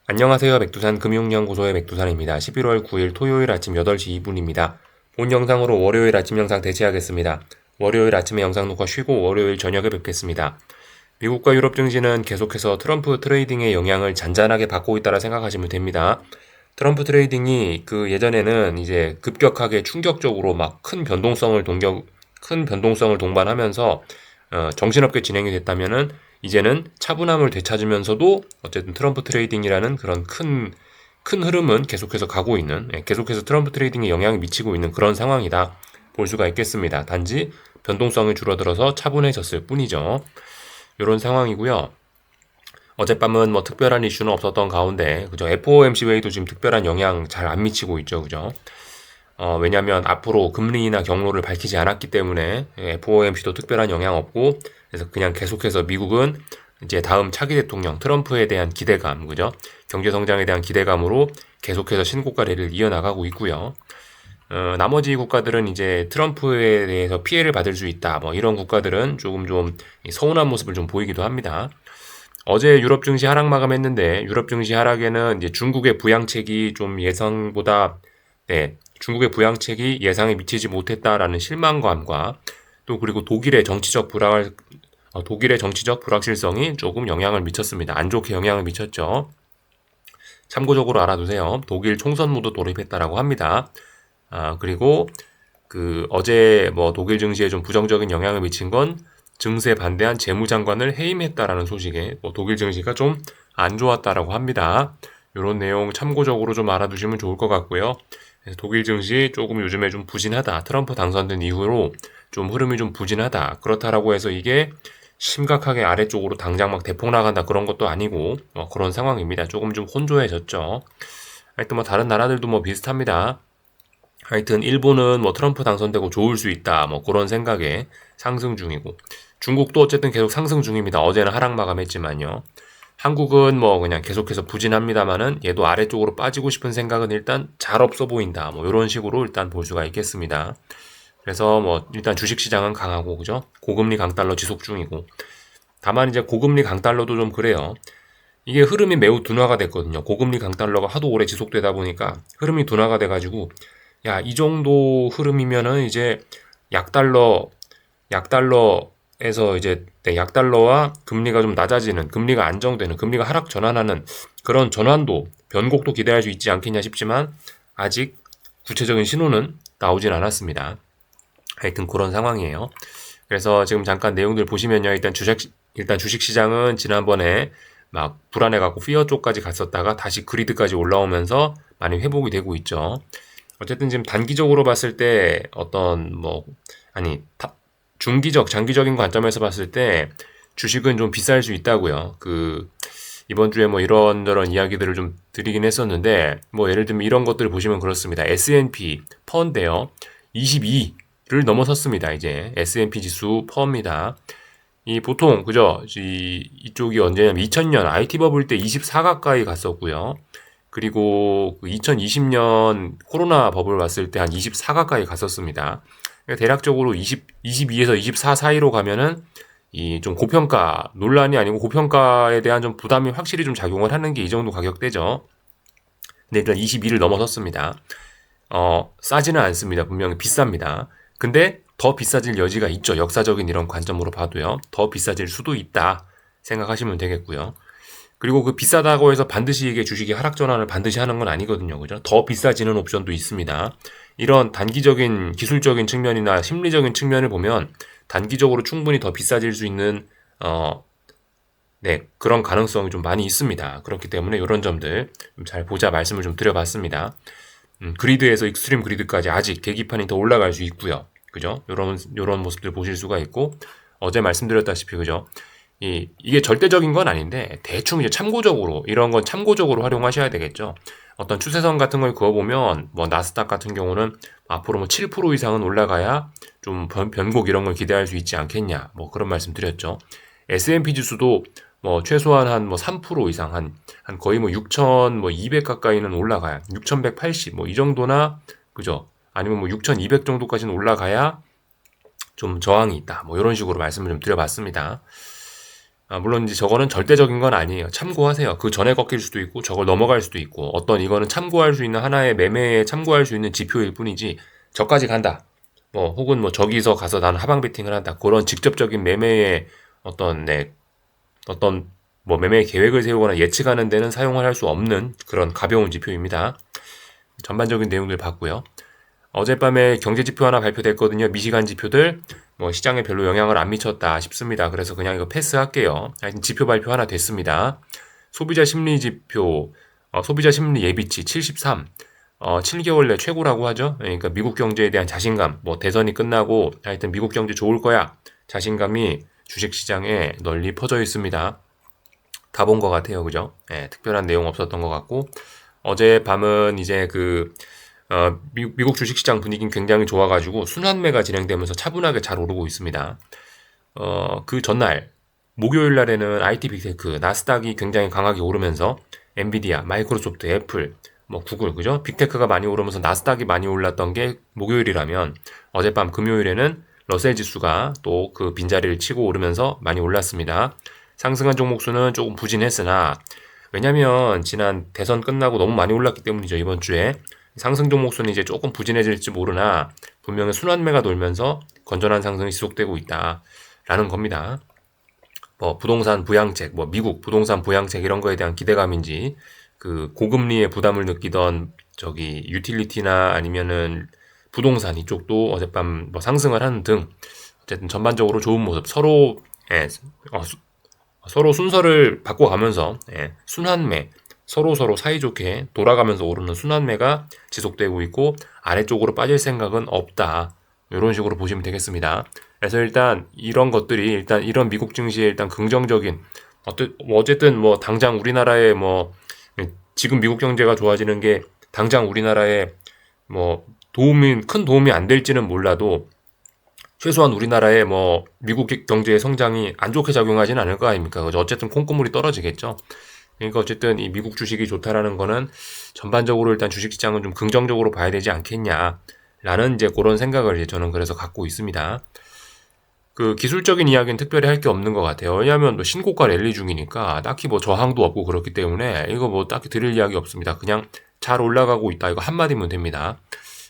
안녕하세요. 백두산 금융연구소의 백두산입니다. 11월 9일 토요일 아침 8시 2분입니다. 본 영상으로 월요일 아침 영상 대체하겠습니다. 월요일 아침에 영상 녹화 쉬고 월요일 저녁에 뵙겠습니다. 미국과 유럽 증시는 계속해서 트럼프 트레이딩의 영향을 잔잔하게 받고 있다라 생각하시면 됩니다. 트럼프 트레이딩이 예전에는 이제 급격하게 충격적으로 막 큰 변동성을 동반하면서 정신없게 진행이 됐다면은 이제는 차분함을 되찾으면서도 어쨌든 트럼프 트레이딩이라는 그런 큰 흐름은 계속해서 가고 있는, 계속해서 트럼프 트레이딩에 영향을 미치고 있는 그런 상황이다 볼 수가 있겠습니다. 단지 변동성이 줄어들어서 차분해졌을 뿐이죠. 이런 상황이고요. 어젯밤은 뭐 특별한 이슈는 없었던 가운데, 그죠? FOMC 회의도 지금 특별한 영향 잘 안 미치고 있죠, 그죠? 왜냐하면 앞으로 금리나 경로를 밝히지 않았기 때문에 FOMC도 특별한 영향 없고, 그래서 그냥 계속해서 미국은 이제 다음 차기 대통령 트럼프에 대한 기대감, 그죠? 경제 성장에 대한 기대감으로 계속해서 신고가 랠리를 이어나가고 있고요. 나머지 국가들은 이제 트럼프에 대해서 피해를 받을 수 있다. 뭐 이런 국가들은 조금 좀 서운한 모습을 좀 보이기도 합니다. 어제 유럽 증시 하락 마감했는데 유럽 증시 하락에는 이제 중국의 부양책이 좀 예상보다 중국의 부양책이 예상에 미치지 못했다라는 실망감과 또 그리고 독일의 정치적 불확실성이 조금 영향을 미쳤습니다. 안 좋게 영향을 미쳤죠. 참고적으로 알아두세요. 독일 총선무도 돌입했다라고 합니다. 그리고 어제 뭐 독일 증시에 좀 부정적인 영향을 미친 건 증세 반대한 재무장관을 해임했다라는 소식에 뭐 독일 증시가 좀 안 좋았다라고 합니다. 이런 내용 참고적으로 좀 알아두시면 좋을 것 같고요. 독일 증시 조금 요즘에 좀 부진하다. 트럼프 당선된 이후로 좀 흐름이 좀 부진하다. 그렇다라고 해서 이게 심각하게 아래쪽으로 당장 막 대폭 나간다 그런 것도 아니고 그런 상황입니다. 조금 좀 혼조해졌죠. 하여튼 뭐 다른 나라들도 뭐 비슷합니다. 하여튼 일본은 뭐 트럼프 당선되고 좋을 수 있다 뭐 그런 생각에 상승 중이고 중국도 어쨌든 계속 상승 중입니다. 어제는 하락 마감했지만요. 한국은 뭐 그냥 계속해서 부진합니다만은 얘도 아래쪽으로 빠지고 싶은 생각은 일단 잘 없어 보인다. 뭐 이런 식으로 일단 볼 수가 있겠습니다. 그래서 뭐 일단 주식시장은 강하고 그죠? 고금리 강달러 지속 중이고 다만 이제 고금리 강달러도 좀 그래요. 이게 흐름이 매우 둔화가 됐거든요. 고금리 강달러가 하도 오래 지속되다 보니까 흐름이 둔화가 돼가지고 야, 이 정도 흐름이면은 이제 약달러, 약달러에서 이제 약달러와 금리가 좀 낮아지는, 금리가 안정되는, 금리가 하락 전환하는 그런 전환도, 변곡도 기대할 수 있지 않겠냐 싶지만 아직 구체적인 신호는 나오진 않았습니다. 하여튼 그런 상황이에요. 그래서 지금 잠깐 내용들 보시면요. 일단 주식 시장은 지난번에 막 불안해갖고 피어 쪽까지 갔었다가 다시 그리드까지 올라오면서 많이 회복이 되고 있죠. 어쨌든 지금 단기적으로 봤을 때 중기적, 장기적인 관점에서 봤을 때 주식은 좀 비쌀 수 있다고요. 이번 주에 뭐 이런저런 이야기들을 좀 드리긴 했었는데 뭐 예를 들면 이런 것들을 보시면 그렇습니다. S&P 퍼인데요. 22를 넘어섰습니다. 이제 S&P 지수 퍼입니다. 보통 그죠? 이쪽이 언제냐면 2000년 IT 버블 때 24 가까이 갔었고요. 그리고 2020년 코로나 버블 왔을 때 한 24 가까이 갔었습니다. 그러니까 대략적으로 22에서 24 사이로 가면은 이 좀 고평가 논란이 아니고 고평가에 대한 좀 부담이 확실히 좀 작용을 하는 게 이 정도 가격대죠. 근데 일단 22를 넘어섰습니다. 싸지는 않습니다. 분명히 비쌉니다. 근데 더 비싸질 여지가 있죠. 역사적인 이런 관점으로 봐도요. 더 비싸질 수도 있다 생각하시면 되겠고요. 그리고 비싸다고 해서 반드시 이게 주식이 하락 전환을 반드시 하는 건 아니거든요. 그죠? 더 비싸지는 옵션도 있습니다. 이런 단기적인 기술적인 측면이나 심리적인 측면을 보면 단기적으로 충분히 더 비싸질 수 있는 그런 가능성이 좀 많이 있습니다. 그렇기 때문에 이런 점들 좀 잘 보자 말씀을 좀 드려봤습니다. 그리드에서 익스트림 그리드까지 아직 계기판이 더 올라갈 수 있고요. 그죠? 요런 모습들 보실 수가 있고 어제 말씀드렸다시피 그죠? 이게 절대적인 건 아닌데 대충 이제 참고적으로 이런 건 참고적으로 활용하셔야 되겠죠. 어떤 추세선 같은 걸 그어보면 뭐 나스닥 같은 경우는 앞으로 뭐 7% 이상은 올라가야 좀 변곡 이런 걸 기대할 수 있지 않겠냐. 뭐 그런 말씀 드렸죠. S&P 지수도 뭐 최소한 한 뭐 3% 이상 한 거의 뭐 6,200 가까이는 올라가야 6,180 뭐 이 정도나 그죠? 아니면 뭐 6,200 정도까지는 올라가야 좀 저항이 있다. 뭐 이런 식으로 말씀을 좀 드려봤습니다. 물론 이제 저거는 절대적인 건 아니에요. 참고하세요. 그 전에 꺾일 수도 있고 저걸 넘어갈 수도 있고 어떤 이거는 참고할 수 있는 하나의 매매에 참고할 수 있는 지표일 뿐이지 저까지 간다. 뭐 혹은 뭐 저기서 가서 나는 하방 베팅을 한다. 그런 직접적인 매매의 어떤 뭐 매매 계획을 세우거나 예측하는 데는 사용을 할 수 없는 그런 가벼운 지표입니다. 전반적인 내용들 봤고요. 어젯밤에 경제 지표 하나 발표됐거든요. 미시간 지표들 뭐 시장에 별로 영향을 안 미쳤다 싶습니다. 그래서 그냥 이거 패스할게요. 하여튼 지표 발표 하나 됐습니다. 소비자 심리 지표, 소비자 심리 예비치 73. 7개월 내 최고라고 하죠. 그러니까 미국 경제에 대한 자신감, 뭐 대선이 끝나고 하여튼 미국 경제 좋을 거야. 자신감이 주식시장에 널리 퍼져 있습니다. 다 본 것 같아요. 그죠? 예, 특별한 내용 없었던 것 같고 어젯밤은 이제 미국 주식시장 분위기는 굉장히 좋아가지고 순환매가 진행되면서 차분하게 잘 오르고 있습니다. 그 전날 목요일 날에는 IT 빅테크 나스닥이 굉장히 강하게 오르면서 엔비디아, 마이크로소프트, 애플, 뭐 구글 그죠? 빅테크가 많이 오르면서 나스닥이 많이 올랐던 게 목요일이라면 어젯밤 금요일에는 러셀 지수가 또 그 빈자리를 치고 오르면서 많이 올랐습니다. 상승한 종목 수는 조금 부진했으나 왜냐면 지난 대선 끝나고 너무 많이 올랐기 때문이죠. 이번 주에 상승 종목 수는 이제 조금 부진해질지 모르나 분명히 순환매가 돌면서 건전한 상승이 지속되고 있다라는 겁니다. 뭐 부동산 부양책, 뭐 미국 부동산 부양책 이런 거에 대한 기대감인지 그 고금리의 부담을 느끼던 저기 유틸리티나 아니면은 부동산 이쪽도 어젯밤 뭐 상승을 하는 등 어쨌든 전반적으로 좋은 모습 서로 서로 순서를 바꿔가면서 순환매 서로 사이좋게 돌아가면서 오르는 순환매가 지속되고 있고 아래쪽으로 빠질 생각은 없다. 이런 식으로 보시면 되겠습니다. 그래서 일단 이런 것들이 일단 이런 미국 증시에 일단 긍정적인 어쨌든 뭐 당장 우리나라에 뭐 지금 미국 경제가 좋아지는 게 당장 우리나라에 뭐 큰 도움이 안 될지는 몰라도 최소한 우리나라의 뭐 미국 경제의 성장이 안 좋게 작용하지는 않을 거 아닙니까? 어쨌든 콩고물이 떨어지겠죠. 그러니까 어쨌든 이 미국 주식이 좋다라는 거는 전반적으로 일단 주식시장은 좀 긍정적으로 봐야 되지 않겠냐라는 이제 그런 생각을 이제 저는 그래서 갖고 있습니다. 그 기술적인 이야기는 특별히 할 게 없는 것 같아요. 왜냐하면 뭐 신고가 랠리 중이니까 딱히 뭐 저항도 없고 그렇기 때문에 이거 뭐 딱히 드릴 이야기 없습니다. 그냥 잘 올라가고 있다. 이거 한마디면 됩니다.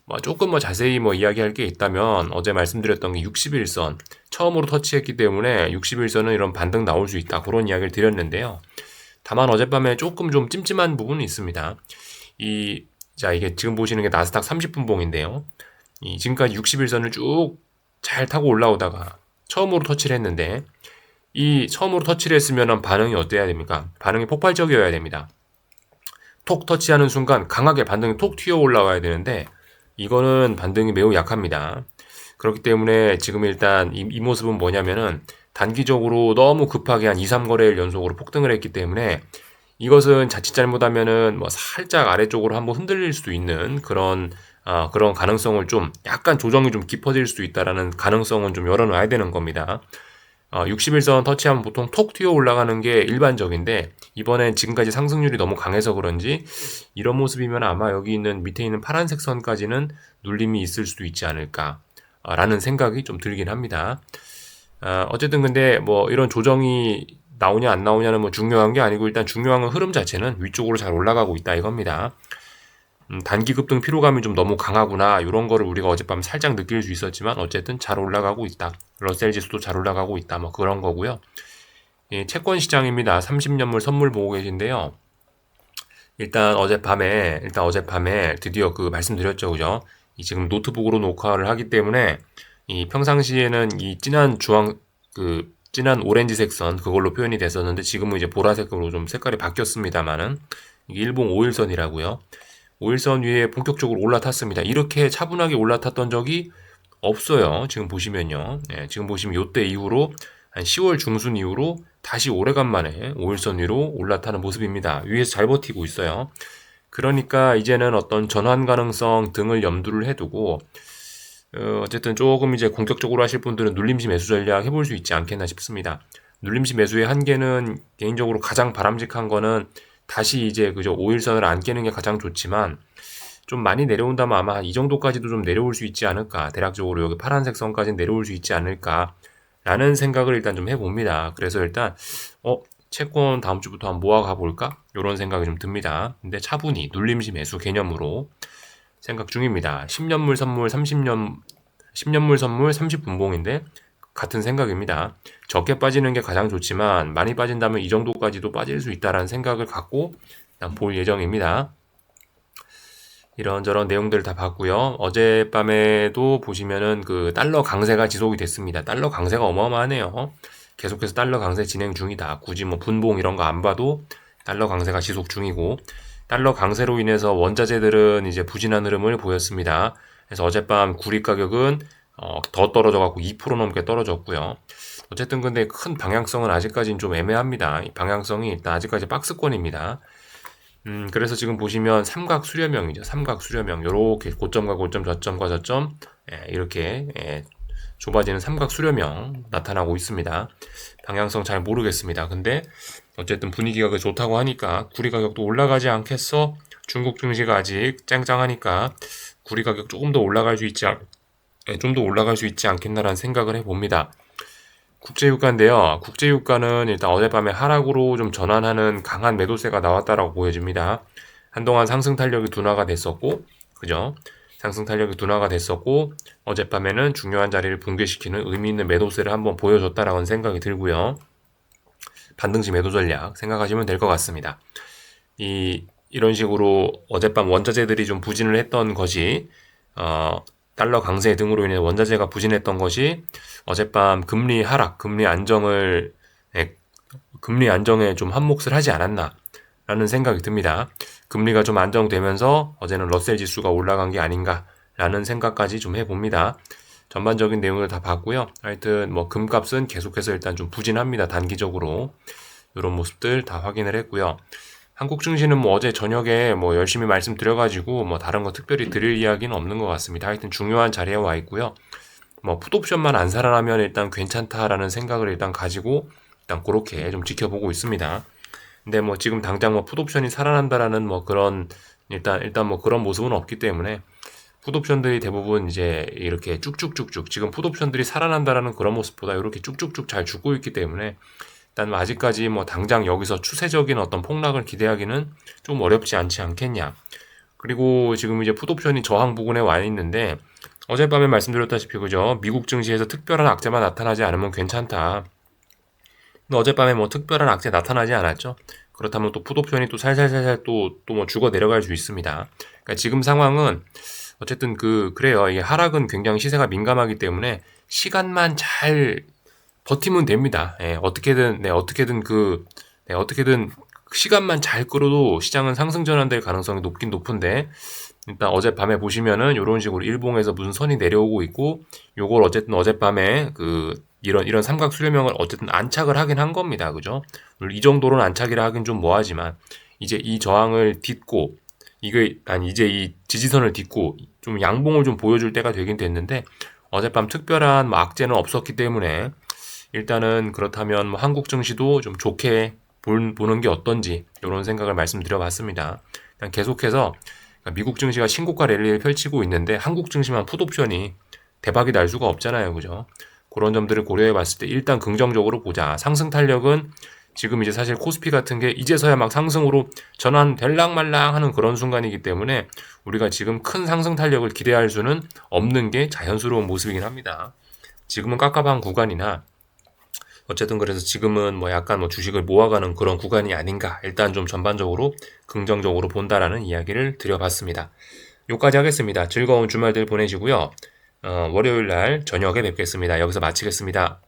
뭐 조금 뭐 자세히 뭐 이야기할 게 있다면 어제 말씀드렸던 게 60일선 처음으로 터치했기 때문에 60일선은 이런 반등 나올 수 있다. 그런 이야기를 드렸는데요. 다만 어젯밤에 조금 좀 찜찜한 부분이 있습니다. 이게 지금 보시는 게 나스닥 30분봉인데요. 지금까지 60일선을 쭉 잘 타고 올라오다가 처음으로 터치를 했는데 이 처음으로 터치를 했으면 반응이 어때야 됩니까? 반응이 폭발적이어야 됩니다. 톡 터치하는 순간 강하게 반등이 톡 튀어 올라와야 되는데 이거는 반등이 매우 약합니다. 그렇기 때문에 지금 일단 이 모습은 뭐냐면은 단기적으로 너무 급하게 한 2, 3거래일 연속으로 폭등을 했기 때문에 이것은 자칫 잘못하면은 뭐 살짝 아래쪽으로 한번 흔들릴 수도 있는 그런 가능성을 좀 약간 조정이 좀 깊어질 수 있다라는 가능성은 좀 열어놔야 되는 겁니다. 60일선 터치하면 보통 톡 튀어 올라가는 게 일반적인데 이번엔 지금까지 상승률이 너무 강해서 그런지 이런 모습이면 아마 여기 있는 밑에 있는 파란색 선까지는 눌림이 있을 수도 있지 않을까 라는 생각이 좀 들긴 합니다. 어쨌든 근데 뭐 이런 조정이 나오냐 안 나오냐는 뭐 중요한 게 아니고 일단 중요한 건 흐름 자체는 위쪽으로 잘 올라가고 있다 이겁니다. 단기 급등 피로감이 좀 너무 강하구나 이런 거를 우리가 어젯밤 살짝 느낄 수 있었지만 어쨌든 잘 올라가고 있다. 러셀 지수도 잘 올라가고 있다. 뭐 그런 거고요. 채권 시장입니다. 30년물 선물 보고 계신데요. 일단 어젯밤에 드디어 그 말씀드렸죠. 그죠? 지금 노트북으로 녹화를 하기 때문에 이 평상시에는 이 진한 오렌지색 선 그걸로 표현이 됐었는데 지금은 이제 보라색으로 좀 색깔이 바뀌었습니다만은 이게 일봉 5일선이라고요. 5일선 위에 본격적으로 올라탔습니다. 이렇게 차분하게 올라탔던 적이 없어요. 지금 보시면요. 지금 보시면 요때 이후로 한 10월 중순 이후로 다시 오래간만에 5일선 위로 올라타는 모습입니다. 위에서 잘 버티고 있어요. 그러니까 이제는 어떤 전환 가능성 등을 염두를 해두고 어쨌든 조금 이제 공격적으로 하실 분들은 눌림시 매수 전략 해볼 수 있지 않겠나 싶습니다. 눌림시 매수의 한계는 개인적으로 가장 바람직한 거는 다시 이제 그저 5일선을 안 깨는 게 가장 좋지만 좀 많이 내려온다면 아마 이 정도까지도 좀 내려올 수 있지 않을까. 대략적으로 여기 파란색 선까지 내려올 수 있지 않을까 라는 생각을 일단 좀 해봅니다. 그래서 일단 채권 다음 주부터 한번 모아가 볼까? 이런 생각이 좀 듭니다. 근데 차분히 눌림시 매수 개념으로 생각 중입니다. 10년물 선물 10년물 선물 30분봉인데 같은 생각입니다. 적게 빠지는 게 가장 좋지만 많이 빠진다면 이 정도까지도 빠질 수 있다라는 생각을 갖고 일단 볼 예정입니다. 이런저런 내용들을 다 봤고요. 어젯밤에도 보시면은 그 달러 강세가 지속이 됐습니다. 달러 강세가 어마어마하네요. 계속해서 달러 강세 진행 중이다. 굳이 뭐 분봉 이런 거 안 봐도 달러 강세가 지속 중이고, 달러 강세로 인해서 원자재들은 이제 부진한 흐름을 보였습니다. 그래서 어젯밤 구리 가격은 더 떨어져 갖고 2% 넘게 떨어졌고요. 어쨌든 근데 큰 방향성은 아직까지는 좀 애매합니다. 이 방향성이 일단 아직까지 박스권입니다. 그래서 지금 보시면 삼각 수렴형이죠. 삼각 수렴형. 요렇게 고점과 고점, 저점과 저점, 이렇게 좁아지는 삼각 수렴형 나타나고 있습니다. 방향성 잘 모르겠습니다. 근데 어쨌든 분위기가 좋다고 하니까 구리 가격도 올라가지 않겠어? 중국 증시가 아직 짱짱하니까 구리 가격 조금 더 올라갈 수 있지 좀 더 올라갈 수 있지 않겠나라는 생각을 해봅니다. 국제유가인데요. 국제유가는 일단 어젯밤에 하락으로 좀 전환하는 강한 매도세가 나왔다라고 보여집니다. 한동안 상승 탄력이 둔화가 됐었고, 그죠? 상승 탄력이 둔화가 됐었고, 어젯밤에는 중요한 자리를 붕괴시키는 의미 있는 매도세를 한번 보여줬다라는 생각이 들고요. 반등시 매도 전략 생각하시면 될 것 같습니다. 이런 식으로 어젯밤 원자재들이 좀 부진을 했던 것이, 달러 강세 등으로 인해 원자재가 부진했던 것이 어젯밤 금리 하락, 금리 안정에 좀 한몫을 하지 않았나라는 생각이 듭니다. 금리가 좀 안정되면서 어제는 러셀 지수가 올라간 게 아닌가라는 생각까지 좀 해봅니다. 전반적인 내용을 다 봤고요. 하여튼 뭐 금값은 계속해서 일단 좀 부진합니다. 단기적으로 이런 모습들 다 확인을 했고요. 한국 증시는 뭐 어제 저녁에 뭐 열심히 말씀드려가지고 뭐 다른 거 특별히 드릴 이야기는 없는 것 같습니다. 하여튼 중요한 자리에 와 있고요. 뭐 풋옵션만 안 살아나면 일단 괜찮다라는 생각을 일단 가지고 일단 그렇게 좀 지켜보고 있습니다. 근데 뭐 지금 당장 뭐 풋옵션이 살아난다라는 뭐 그런 일단 뭐 그런 모습은 없기 때문에 풋옵션들이 대부분 이제 이렇게 쭉쭉쭉쭉 지금 풋옵션들이 살아난다라는 그런 모습보다 이렇게 쭉쭉쭉 잘 죽고 있기 때문에 일단 아직까지 뭐 당장 여기서 추세적인 어떤 폭락을 기대하기는 좀 어렵지 않겠냐. 그리고 지금 이제 풋옵션이 저항 부근에 와 있는데 어젯밤에 말씀드렸다시피 그죠? 미국 증시에서 특별한 악재만 나타나지 않으면 괜찮다. 근데 어젯밤에 뭐 특별한 악재 나타나지 않았죠. 그렇다면 또 풋옵션이 또 살살살살 또 뭐 죽어 내려갈 수 있습니다. 그러니까 지금 상황은 어쨌든 그래요. 이게 하락은 굉장히 시세가 민감하기 때문에 시간만 잘 버티면 됩니다. 어떻게든 시간만 잘 끌어도 시장은 상승 전환될 가능성이 높긴 높은데, 일단 어젯밤에 보시면은 이런 식으로 일봉에서 무슨 선이 내려오고 있고, 요걸 어쨌든 어젯밤에 이런 삼각 수렴형을 어쨌든 안착을 하긴 한 겁니다. 그죠? 물론 이 정도로는 안착이라 하긴 좀 뭐하지만, 이제 이 저항을 딛고, 이제 이 지지선을 딛고 좀 양봉을 좀 보여줄 때가 되긴 됐는데, 어젯밤 특별한 뭐 악재는 없었기 때문에 일단은 그렇다면 뭐 한국 증시도 좀 좋게 보는 게 어떤지 이런 생각을 말씀드려봤습니다. 일단 계속해서 미국 증시가 신고가 랠리를 펼치고 있는데 한국 증시만 풋옵션이 대박이 날 수가 없잖아요, 그죠? 그런 점들을 고려해봤을 때 일단 긍정적으로 보자. 상승 탄력은 지금 이제 사실 코스피 같은 게 이제서야 막 상승으로 전환 될랑말랑하는 그런 순간이기 때문에 우리가 지금 큰 상승 탄력을 기대할 수는 없는 게 자연스러운 모습이긴 합니다. 지금은 깝깝한 구간이나 어쨌든 그래서 지금은 뭐 약간 뭐 주식을 모아가는 그런 구간이 아닌가. 일단 좀 전반적으로 긍정적으로 본다라는 이야기를 드려봤습니다. 여기까지 하겠습니다. 즐거운 주말들 보내시고요. 월요일 날 저녁에 뵙겠습니다. 여기서 마치겠습니다.